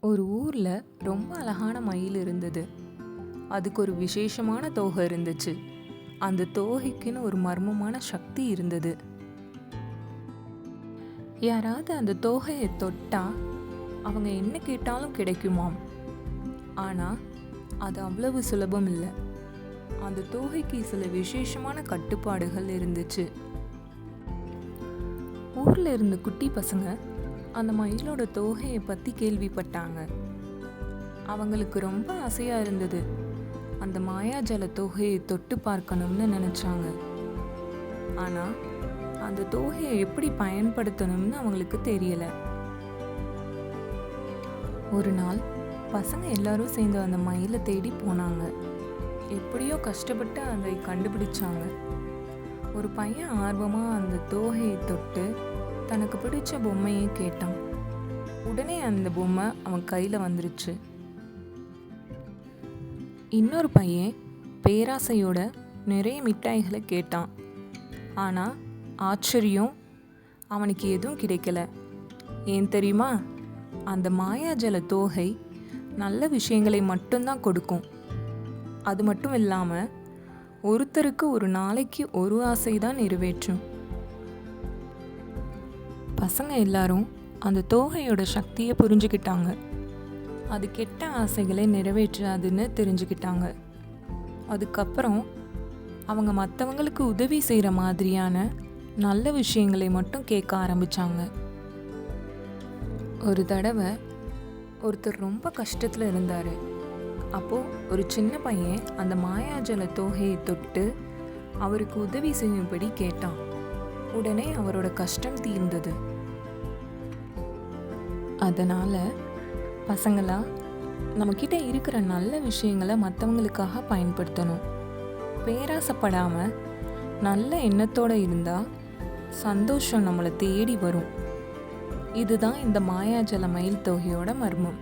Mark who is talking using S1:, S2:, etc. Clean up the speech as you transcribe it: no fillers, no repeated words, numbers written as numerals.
S1: ஒரு ஊர்ல ரொம்ப அழகான மயில் இருந்தது. அதுக்கு ஒரு விசேஷமான தோகை இருந்துச்சு. அந்த தோகைக்குன்னு ஒரு மர்மமான சக்தி இருந்தது. யாராவது அந்த தோகையை தொட்டா அவங்க என்ன கேட்டாலும் கிடைக்குமாம். ஆனா அது அவ்வளவு சுலபம் இல்லை. அந்த தோகைக்கு சில விசேஷமான கட்டுப்பாடுகள் இருந்துச்சு. ஊர்ல இருந்த குட்டி பசங்க அந்த மயிலோட தோகையை பற்றி கேள்விப்பட்டாங்க. அவங்களுக்கு ரொம்ப ஆசையாக இருந்தது. அந்த மாயாஜல தோகையை தொட்டு பார்க்கணும்னு நினச்சாங்க. ஆனால் அந்த தோகையை எப்படி பயன்படுத்தணும்னு அவங்களுக்கு தெரியலை. ஒரு நாள் பசங்க எல்லாரும் சேர்ந்து அந்த மயிலை தேடி போனாங்க. எப்படியோ கஷ்டப்பட்டு அதை கண்டுபிடிச்சாங்க. ஒரு பையன் ஆர்வமாக அந்த தோகையை தொட்டு தனக்கு பிடிச்ச பொம்மையை கேட்டான். உடனே அந்த பொம்மை அவன் கையில் வந்துருச்சு. இன்னொரு பையன் பேராசையோட நிறைய மிட்டாய்களை கேட்டான். ஆனால் ஆச்சரியம், அவனுக்கு எதுவும் கிடைக்கல. ஏன் தெரியுமா? அந்த மாயாஜல தோகை நல்ல விஷயங்களை மட்டும்தான் கொடுக்கும். அது மட்டும் இல்லாமல் ஒருத்தருக்கு ஒரு நாளைக்கு ஒரு ஆசை தான் நிறைவேற்றும். பசங்க எல்லாரும் அந்த தோகையோட சக்தியை புரிஞ்சுக்கிட்டாங்க. அது கெட்ட ஆசைகளை நிறைவேற்றாதுன்னு தெரிஞ்சுக்கிட்டாங்க. அதுக்கப்புறம் அவங்க மற்றவங்களுக்கு உதவி செய்கிற மாதிரியான நல்ல விஷயங்களை மட்டும் கேட்க ஆரம்பித்தாங்க. ஒரு தடவை ஒருத்தர் ரொம்ப கஷ்டத்தில் இருந்தார். அப்போது ஒரு சின்ன பையன் அந்த மாயாஜல தோகையை தொட்டு அவருக்கு உதவி செய்யும்படி கேட்டான். உடனே அவரோட கஷ்டம் தீர்ந்தது. அதனால் பசங்களா, நம்மக்கிட்ட இருக்கிற நல்ல விஷயங்களை மற்றவங்களுக்காக பயன்படுத்தணும். பேராசைப்படாமல் நல்ல எண்ணத்தோடு இருந்தால் சந்தோஷம் நம்மளை தேடி வரும். இதுதான் இந்த மாயாஜல மயில் தோகையோட மர்மம்.